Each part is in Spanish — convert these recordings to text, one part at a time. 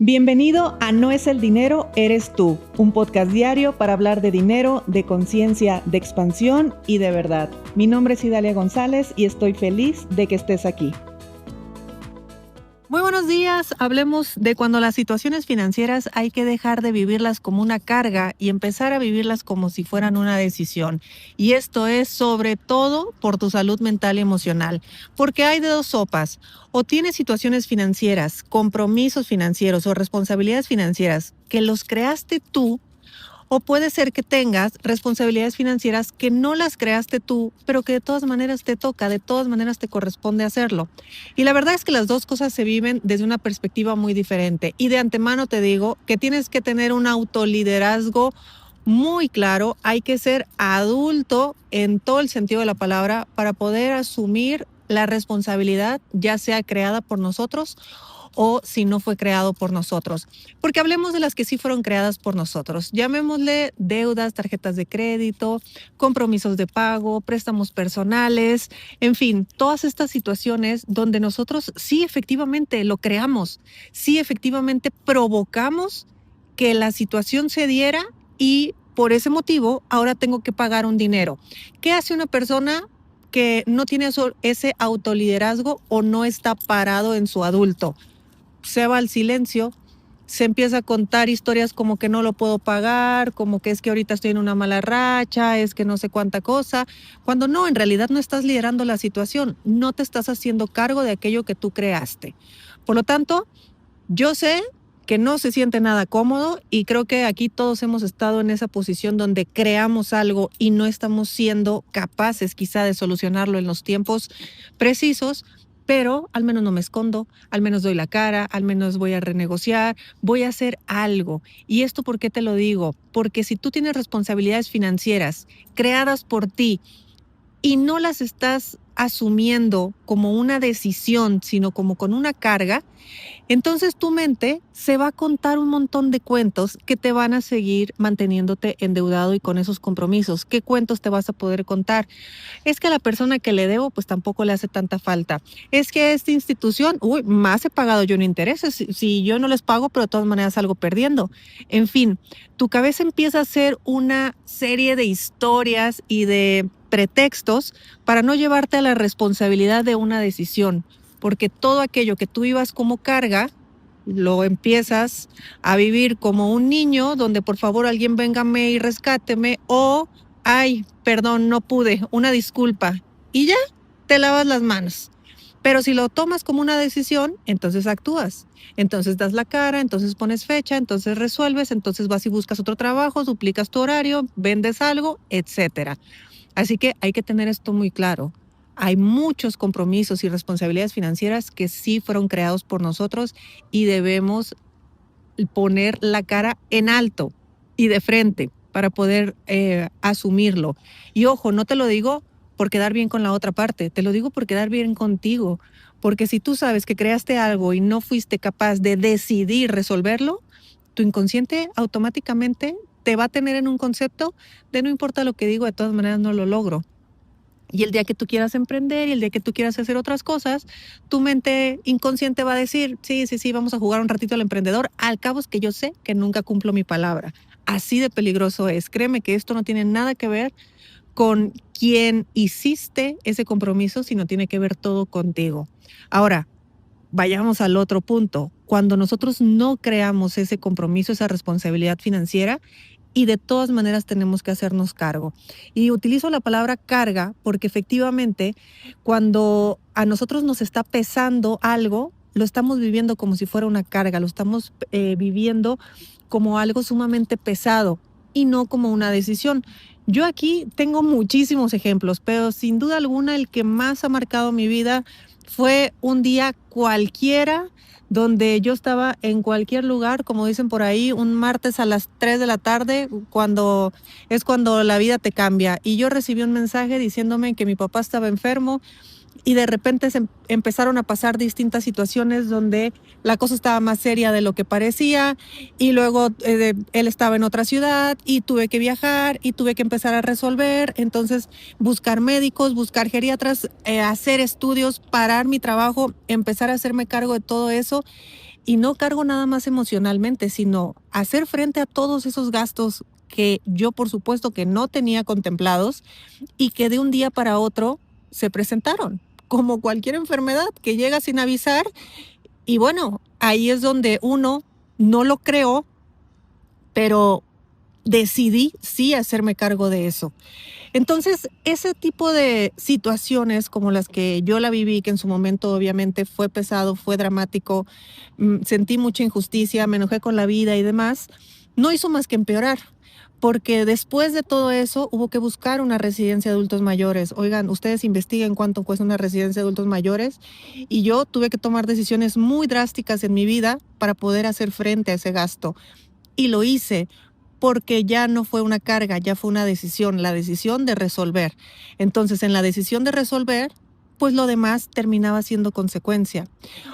Bienvenido a No es el dinero, eres tú, un podcast diario para hablar de dinero, de conciencia, de expansión y de verdad. Mi nombre es Idalia González y estoy feliz de que estés aquí. Muy buenos días, hablemos de cuando las situaciones financieras hay que dejar de vivirlas como una carga y empezar a vivirlas como si fueran una decisión. Y esto es sobre todo por tu salud mental y emocional, porque hay de dos sopas. O tienes situaciones financieras, compromisos financieros o responsabilidades financieras que los creaste tú. O puede ser que tengas responsabilidades financieras que no las creaste tú, pero que de todas maneras te toca, de todas maneras te corresponde hacerlo. Y la verdad es que las dos cosas se viven desde una perspectiva muy diferente. Y de antemano te digo que tienes que tener un autoliderazgo muy claro. Hay que ser adulto en todo el sentido de la palabra para poder asumir la responsabilidad, ya sea creada por nosotros o si no fue creado por nosotros. Porque hablemos de las que sí fueron creadas por nosotros. Llamémosle deudas, tarjetas de crédito, compromisos de pago, préstamos personales, en fin, todas estas situaciones donde nosotros sí efectivamente lo creamos, sí efectivamente provocamos que la situación se diera y por ese motivo ahora tengo que pagar un dinero. ¿Qué hace una persona que no tiene ese autoliderazgo o no está parado en su adulto? Se va al silencio, se empieza a contar historias como que no lo puedo pagar, como que es que ahorita estoy en una mala racha, es que no sé cuánta cosa, cuando no, en realidad no estás liderando la situación, no te estás haciendo cargo de aquello que tú creaste. Por lo tanto, yo sé que no se siente nada cómodo y creo que aquí todos hemos estado en esa posición donde creamos algo y no estamos siendo capaces quizá de solucionarlo en los tiempos precisos, pero al menos no me escondo, al menos doy la cara, al menos voy a renegociar, voy a hacer algo. ¿Y esto por qué te lo digo? Porque si tú tienes responsabilidades financieras creadas por ti y no las estás asumiendo como una decisión, sino como con una carga, entonces tu mente se va a contar un montón de cuentos que te van a seguir manteniéndote endeudado y con esos compromisos. ¿Qué cuentos te vas a poder contar? Es que a la persona que le debo, pues tampoco le hace tanta falta. Es que a esta institución, más he pagado yo en intereses. Si yo no les pago, pero de todas maneras salgo perdiendo. En fin, tu cabeza empieza a hacer una serie de historias y de pretextos para no llevarte a la responsabilidad de una decisión, porque todo aquello que tú ibas como carga, lo empiezas a vivir como un niño donde por favor alguien véngame y rescáteme o ay, perdón, no pude, una disculpa y ya te lavas las manos. Pero si lo tomas como una decisión, entonces actúas, entonces das la cara, entonces pones fecha, entonces resuelves, entonces vas y buscas otro trabajo, duplicas tu horario, vendes algo, etcétera. Así que hay que tener esto muy claro. Hay muchos compromisos y responsabilidades financieras que sí fueron creados por nosotros y debemos poner la cara en alto y de frente para poder asumirlo. Y ojo, no te lo digo por quedar bien con la otra parte, te lo digo por quedar bien contigo. Porque si tú sabes que creaste algo y no fuiste capaz de decidir resolverlo, tu inconsciente automáticamente te va a tener en un concepto de no importa lo que digo, de todas maneras no lo logro. Y el día que tú quieras emprender y el día que tú quieras hacer otras cosas, tu mente inconsciente va a decir, sí, vamos a jugar un ratito al emprendedor. Al cabo es que yo sé que nunca cumplo mi palabra. Así de peligroso es. Créeme que esto no tiene nada que ver con quién hiciste ese compromiso, sino tiene que ver todo contigo. Ahora, vayamos al otro punto. Cuando nosotros no creamos ese compromiso, esa responsabilidad financiera, y de todas maneras tenemos que hacernos cargo. Y utilizo la palabra carga porque efectivamente cuando a nosotros nos está pesando algo, lo estamos viviendo como si fuera una carga, lo estamos viviendo como algo sumamente pesado y no como una decisión. Yo aquí tengo muchísimos ejemplos, pero sin duda alguna el que más ha marcado mi vida fue un día cualquiera donde yo estaba en cualquier lugar, como dicen por ahí, un martes a las 3 de la tarde, cuando la vida te cambia. Y yo recibí un mensaje diciéndome que mi papá estaba enfermo y de repente empezaron a pasar distintas situaciones donde la cosa estaba más seria de lo que parecía y luego él estaba en otra ciudad y tuve que viajar y tuve que empezar a resolver, entonces buscar médicos, buscar geriatras, hacer estudios, parar mi trabajo, empezar a hacerme cargo de todo eso Y no cargo nada más emocionalmente, sino hacer frente a todos esos gastos que yo por supuesto que no tenía contemplados y que de un día para otro se presentaron, como cualquier enfermedad que llega sin avisar. Y bueno, ahí es donde uno no lo creó, pero decidí sí hacerme cargo de eso. Entonces, ese tipo de situaciones como las que yo la viví, que en su momento obviamente fue pesado, fue dramático, sentí mucha injusticia, me enojé con la vida y demás, no hizo más que empeorar. Porque después de todo eso hubo que buscar una residencia de adultos mayores. Oigan, ustedes investiguen cuánto cuesta una residencia de adultos mayores y yo tuve que tomar decisiones muy drásticas en mi vida para poder hacer frente a ese gasto. Y lo hice porque ya no fue una carga, ya fue una decisión, la decisión de resolver. Entonces, en la decisión de resolver, pues lo demás terminaba siendo consecuencia.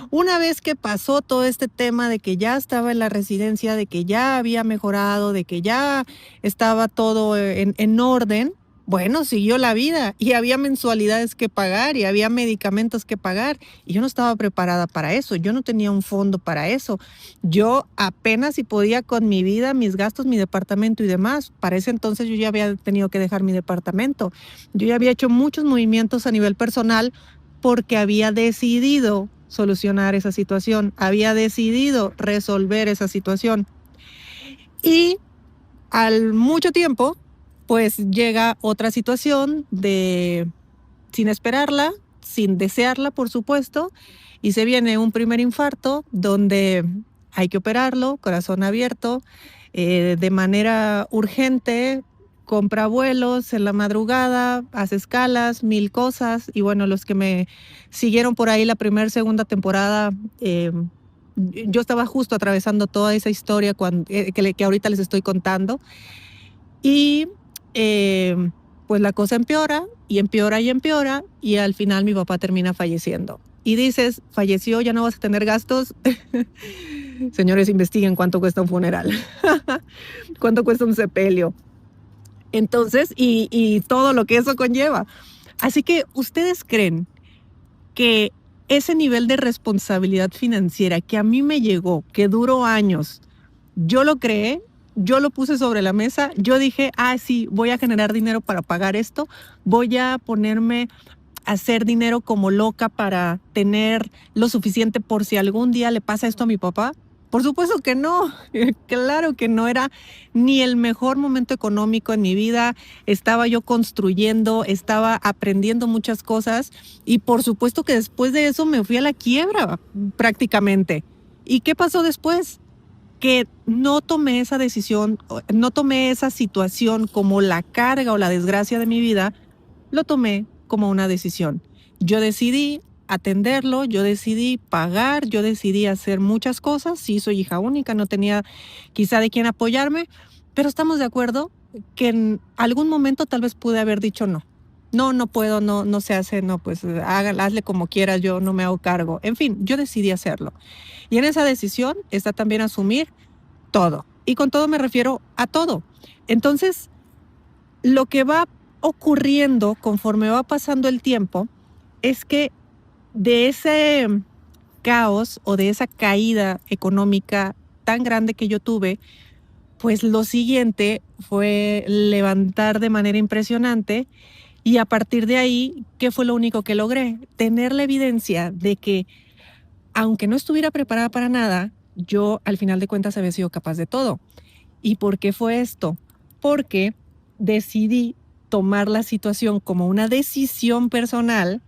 Una vez que pasó todo este tema de que ya estaba en la residencia, de que ya había mejorado, de que ya estaba todo en orden, bueno, siguió la vida y había mensualidades que pagar y había medicamentos que pagar y yo no estaba preparada para eso, yo no tenía un fondo para eso. Yo apenas si podía con mi vida, mis gastos, mi departamento y demás. Para ese entonces yo ya había tenido que dejar mi departamento. Yo ya había hecho muchos movimientos a nivel personal porque había decidido solucionar esa situación, había decidido resolver esa situación. Y al mucho tiempo, pues llega otra situación de sin esperarla, sin desearla, por supuesto, y se viene un primer infarto donde hay que operarlo, corazón abierto, de manera urgente, compra vuelos en la madrugada, hace escalas, 1000 cosas, y bueno, los que me siguieron por ahí la primera, segunda temporada, yo estaba justo atravesando toda esa historia que ahorita les estoy contando, y pues la cosa empeora y empeora y empeora y al final mi papá termina falleciendo. Y dices, falleció, ya no vas a tener gastos. Señores, investiguen cuánto cuesta un funeral, cuánto cuesta un sepelio. Entonces, y todo lo que eso conlleva. Así que, ¿ustedes creen que ese nivel de responsabilidad financiera que a mí me llegó, que duró años, yo lo creé? Yo lo puse sobre la mesa, yo dije, sí, voy a generar dinero para pagar esto, voy a ponerme a hacer dinero como loca para tener lo suficiente por si algún día le pasa esto a mi papá. Por supuesto que no, claro que no era ni el mejor momento económico en mi vida, estaba yo construyendo, estaba aprendiendo muchas cosas y por supuesto que después de eso me fui a la quiebra prácticamente. ¿Y qué pasó después? Que no tomé esa decisión, no tomé esa situación como la carga o la desgracia de mi vida, lo tomé como una decisión. Yo decidí atenderlo, yo decidí pagar, yo decidí hacer muchas cosas. Sí, soy hija única, no tenía quizá de quién apoyarme, pero estamos de acuerdo que en algún momento tal vez pude haber dicho no. No puedo, no se hace, no, pues hazle como quieras, yo no me hago cargo. En fin, yo decidí hacerlo. Y en esa decisión está también asumir todo. Y con todo me refiero a todo. Entonces, lo que va ocurriendo conforme va pasando el tiempo es que de ese caos o de esa caída económica tan grande que yo tuve, pues lo siguiente fue levantar de manera impresionante y a partir de ahí, ¿qué fue lo único que logré? Tener la evidencia de que aunque no estuviera preparada para nada, yo al final de cuentas había sido capaz de todo. ¿Y por qué fue esto? Porque decidí tomar la situación como una decisión personal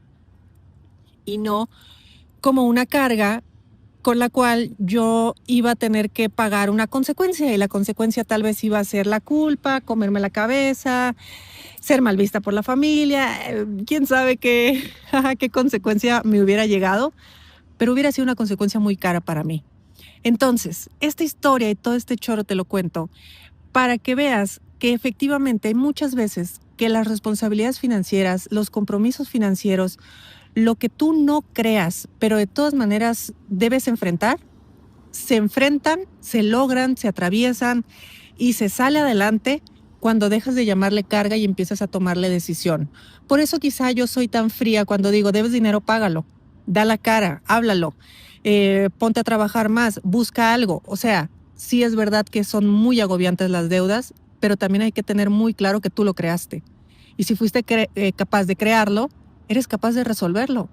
y no como una carga con la cual yo iba a tener que pagar una consecuencia y la consecuencia tal vez iba a ser la culpa, comerme la cabeza, ser mal vista por la familia, quién sabe qué, qué consecuencia me hubiera llegado, pero hubiera sido una consecuencia muy cara para mí. Entonces, esta historia y todo este choro te lo cuento para que veas que efectivamente hay muchas veces que las responsabilidades financieras, los compromisos financieros, lo que tú no creas, pero de todas maneras debes enfrentar, se enfrentan, se logran, se atraviesan y se sale adelante cuando dejas de llamarle carga y empiezas a tomarle decisión. Por eso quizá yo soy tan fría cuando digo, debes dinero, págalo, da la cara, háblalo. ponte a trabajar más, busca algo. O sea, sí es verdad que son muy agobiantes las deudas, pero también hay que tener muy claro que tú lo creaste. Y si fuiste capaz de crearlo, eres capaz de resolverlo.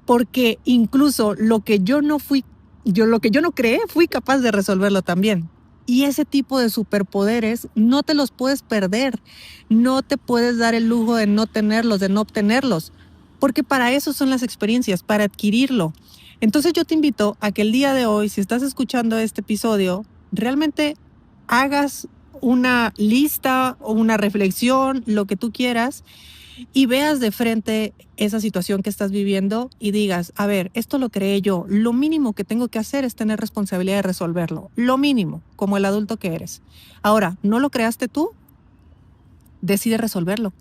Porque incluso lo que yo no creé, fui capaz de resolverlo también. Y ese tipo de superpoderes no te los puedes perder. No te puedes dar el lujo de no tenerlos, de no obtenerlos. Porque para eso son las experiencias, para adquirirlo. Entonces yo te invito a que el día de hoy, si estás escuchando este episodio, realmente hagas una lista o una reflexión, lo que tú quieras, y veas de frente esa situación que estás viviendo y digas, a ver, esto lo creé yo, lo mínimo que tengo que hacer es tener responsabilidad de resolverlo, lo mínimo, como el adulto que eres. Ahora, ¿no lo creaste tú? Decide resolverlo.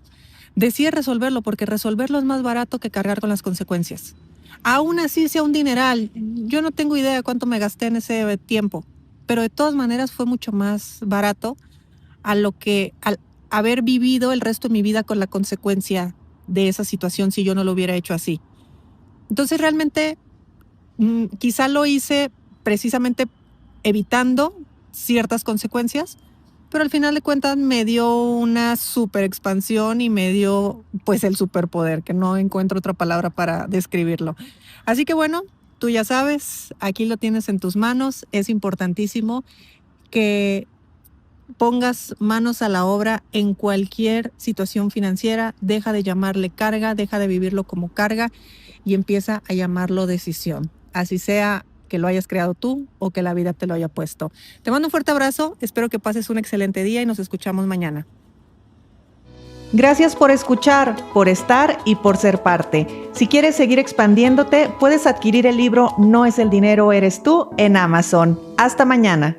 Decide resolverlo porque resolverlo es más barato que cargar con las consecuencias. Aún así sea un dineral, yo no tengo idea de cuánto me gasté en ese tiempo, pero de todas maneras fue mucho más barato al haber vivido el resto de mi vida con la consecuencia de esa situación si yo no lo hubiera hecho así. Entonces realmente quizá lo hice precisamente evitando ciertas consecuencias, pero al final de cuentas me dio una super expansión y me dio pues el superpoder, que no encuentro otra palabra para describirlo. Así que bueno, tú ya sabes, aquí lo tienes en tus manos, es importantísimo que pongas manos a la obra en cualquier situación financiera, deja de llamarle carga, deja de vivirlo como carga y empieza a llamarlo decisión. Así sea que lo hayas creado tú o que la vida te lo haya puesto. Te mando un fuerte abrazo, espero que pases un excelente día y nos escuchamos mañana. Gracias por escuchar, por estar y por ser parte. Si quieres seguir expandiéndote, puedes adquirir el libro No es el dinero, eres tú en Amazon. Hasta mañana.